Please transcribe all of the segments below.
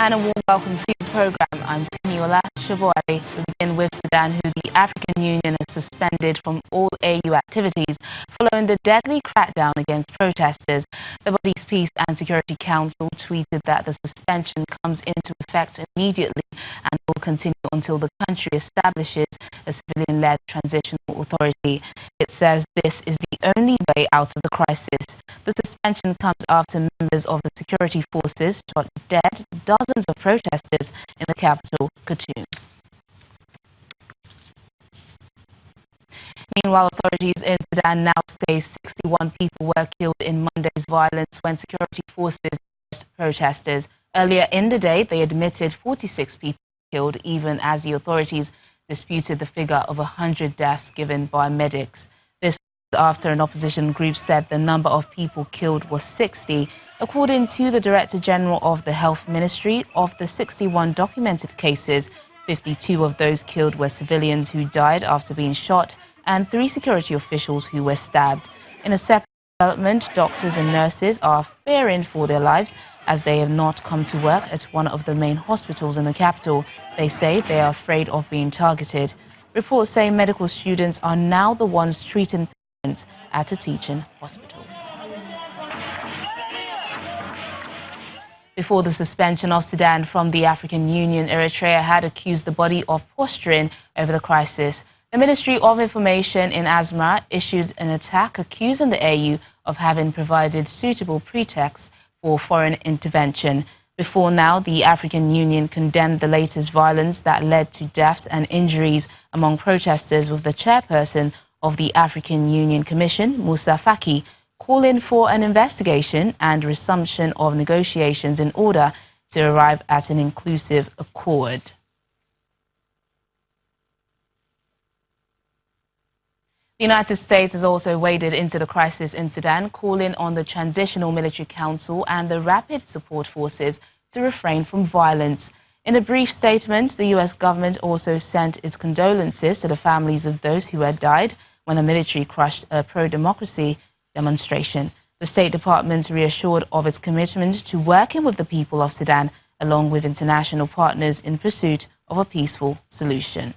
and a warm welcome to the program. I'm Temiola Shaboale. We begin with Sudan, who the African Union has suspended from all AU activities following the deadly crackdown against protesters. The body's Peace and Security Council tweeted that the suspension comes into effect immediately and will continue until the country establishes a civilian-led transitional authority. It says this is the only way out of the crisis. The suspension comes after members of the security forces shot dead dozens of protesters in the capital, Khartoum. Meanwhile, authorities in Sudan now say 61 people were killed in Monday's violence when security forces arrested protesters. Earlier in the day, they admitted 46 people killed, even as the authorities disputed the figure of 100 deaths given by medics. This after an opposition group said the number of people killed was 60. According to the Director General of the Health Ministry, of the 61 documented cases, 52 of those killed were civilians who died after being shot and 3 security officials who were stabbed. In a separate development, doctors and nurses are fearing for their lives as they have not come to work at one of the main hospitals in the capital. They say they are afraid of being targeted. Reports say medical students are now the ones treating patients at a teaching hospital. Before the suspension of Sudan from the African Union, Eritrea had accused the body of posturing over the crisis. The Ministry of Information in Asmara issued an attack accusing the AU of having provided suitable pretexts for foreign intervention. Before now, the African Union condemned the latest violence that led to deaths and injuries among protesters, with the chairperson of the African Union Commission, Moussa Faki, calling for an investigation and resumption of negotiations in order to arrive at an inclusive accord. The United States has also waded into the crisis in Sudan, calling on the Transitional Military Council and the Rapid Support Forces to refrain from violence. In a brief statement, the U.S. government also sent its condolences to the families of those who had died when the military crushed a pro-democracy demonstration. The State Department reassured of its commitment to working with the people of Sudan, along with international partners, in pursuit of a peaceful solution.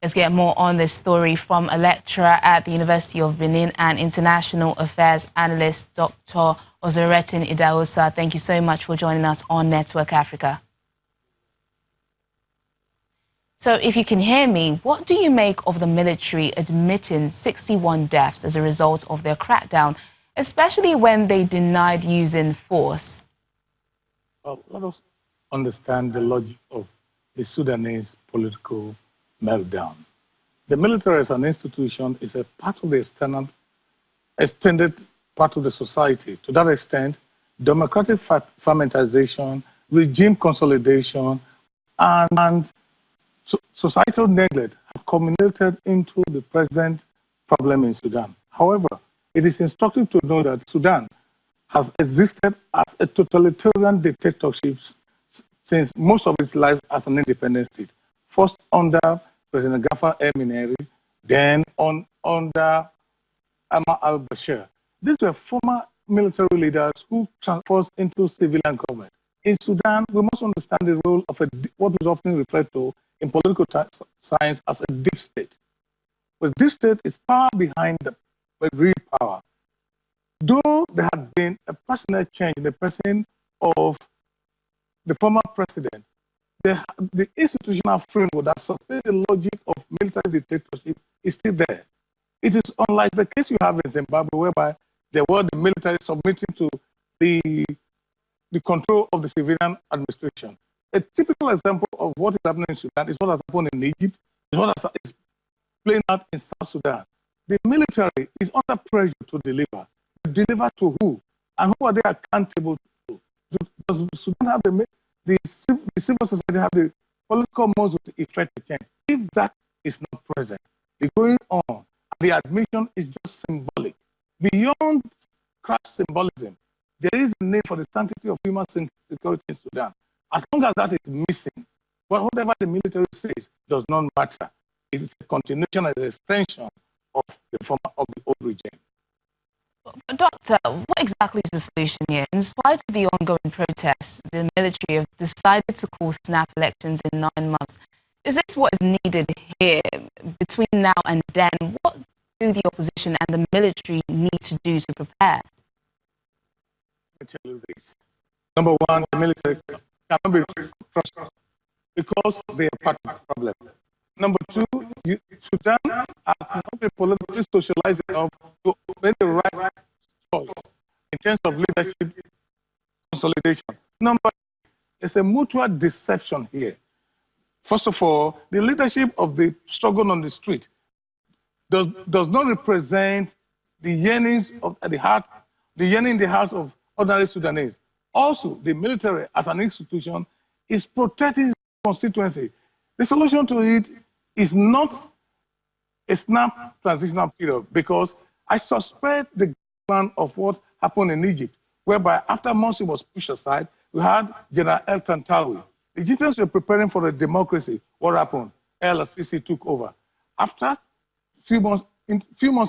Let's get more on this story from a lecturer at the University of Benin and international affairs analyst, Dr. Ozoretin Idahosa. Thank you so much for joining us on Network Africa. So if you can hear me, what do you make of the military admitting 61 deaths as a result of their crackdown, especially when they denied using force? Well, let us understand the logic of the Sudanese political meltdown. The military as an institution is a part of the extended part of the society. To that extent, democratic fragmentization, regime consolidation, and societal neglect have culminated into the present problem in Sudan. However, it is instructive to know that Sudan has existed as a totalitarian dictatorship since most of its life as an independent state. First under President Gafar El-Mineri, then under Omar al-Bashir. These were former military leaders who transformed into civilian government. In Sudan, we must understand the role of what is often referred to in political science as a deep state. But deep state is power behind the real power. Though there had been a personal change in the person of the former president, the institutional framework that sustains the logic of military dictatorship is still there. It is unlike the case you have in Zimbabwe, whereby there were the military submitting to the control of the civilian administration. A typical example of what is happening in Sudan is what has happened in Egypt, is what is playing out in South Sudan. The military is under pressure to deliver. Deliver to who? And who are they accountable to? Does Sudan have the civil society have the political muscle to effect the change? If that is not present, the going on, the admission is just symbolic. Beyond crass symbolism, there is a need for the sanctity of human security in Sudan. As long as that is missing, whatever the military says does not matter. It's a continuation and an extension of the old regime. Doctor, what exactly is the solution here? In spite of the ongoing protests, the military have decided to call snap elections in 9 months. Is this what is needed here between now and then? What do the opposition and the military need to do to prepare? Let me tell you this. Number one, the military cannot be trusted because they are part of the problem. Number two, Sudan has not been politically socialized enough to make the right choice in terms of leadership consolidation. Number three, there's a mutual deception here. First of all, the leadership of the struggle on the street does not represent the yearnings of the heart, the yearning in the heart of ordinary Sudanese. Also, the military as an institution is protecting its constituency. The solution to it is not a snap transitional period, because I suspect the plan of what happened in Egypt, whereby after Morsi was pushed aside, we had General El Tantawi. The Egyptians were preparing for a democracy. What happened? El Sisi took over. After few months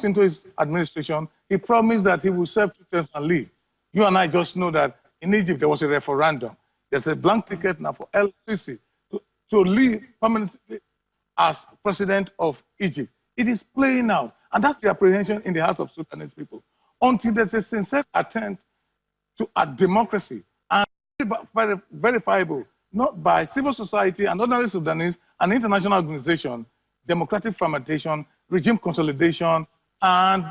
into his administration, he promised that he would serve 2 terms and leave. You and I just know that in Egypt there was a referendum. There's a blank ticket now for El Sisi to leave permanently as president of Egypt. It is playing out, and that's the apprehension in the heart of Sudanese people. Until there's a sincere attempt to a democracy and verifiable, not by civil society and ordinary Sudanese and international organizations, democratic fermentation, regime consolidation, and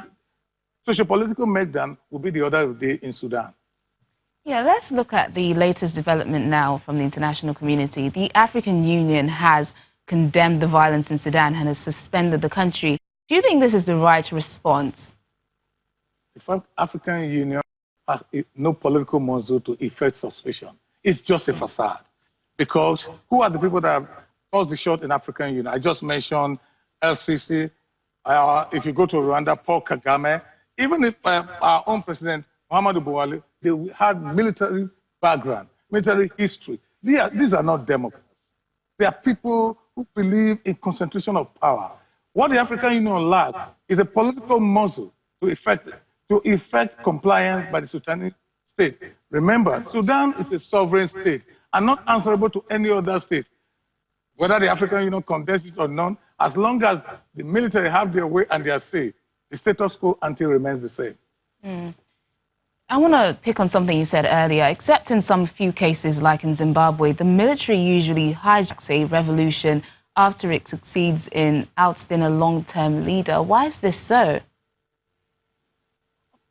socio-political meltdown will be the order of the day in Sudan. Yeah, let's look at the latest development now from the international community. The African Union has condemned the violence in Sudan and has suspended the country. Do you think this is the right response? The African Union has no political muscle to effect suspicion. It's just a facade. Because who are the people that have caused the shot in African Union? I just mentioned LCC. If you go to Rwanda, Paul Kagame, even if our own president, Muhammadu Buhari, they had military background, military history. These are not Democrats. They are people who believe in concentration of power. What the African Union lacks is a political muscle to effect compliance by the Sudanese state. Remember, Sudan is a sovereign state and not answerable to any other state. Whether the African Union condemns it or not, as long as the military have their way and their say, the status quo until remains the same. I want to pick on something you said earlier. Except in some few cases, like in Zimbabwe, the military usually hijacks a revolution after it succeeds in ousting a long-term leader. Why is this so?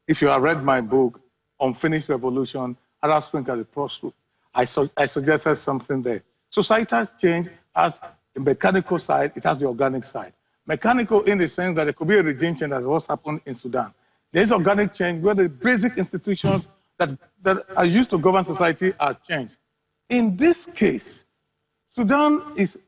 If you have read my book, Unfinished Revolution, Arab Spring at the Crossroads, I suggested something there. Societal change has a mechanical side, it has the organic side. Mechanical in the sense that there could be a regime change, as what's happened in Sudan. There is organic change where the basic institutions that are used to govern society are changed. In this case, Sudan is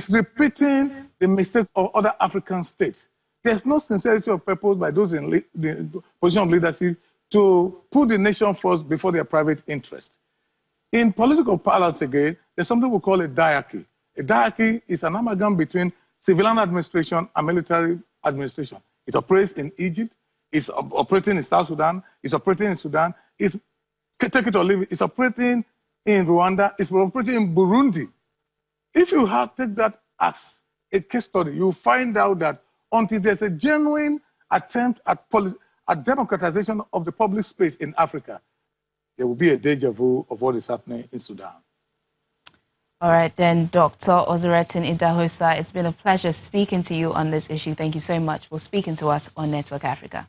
repeating the mistake of other African states. There's no sincerity of purpose by those in the position of leadership to put the nation first before their private interest. In political parlance again, there's something we call a diarchy. A diarchy is an amalgam between civilian administration and military administration. It operates in Egypt, it's operating in South Sudan, it's operating in Sudan, take it or leave it, it's operating in Rwanda, it's operating in Burundi. If you take that as a case study, you'll find out that until there's a genuine attempt at democratization of the public space in Africa, there will be a deja vu of what is happening in Sudan. All right, then, Dr. Ozuretin Idahosa, it's been a pleasure speaking to you on this issue. Thank you so much for speaking to us on Network Africa.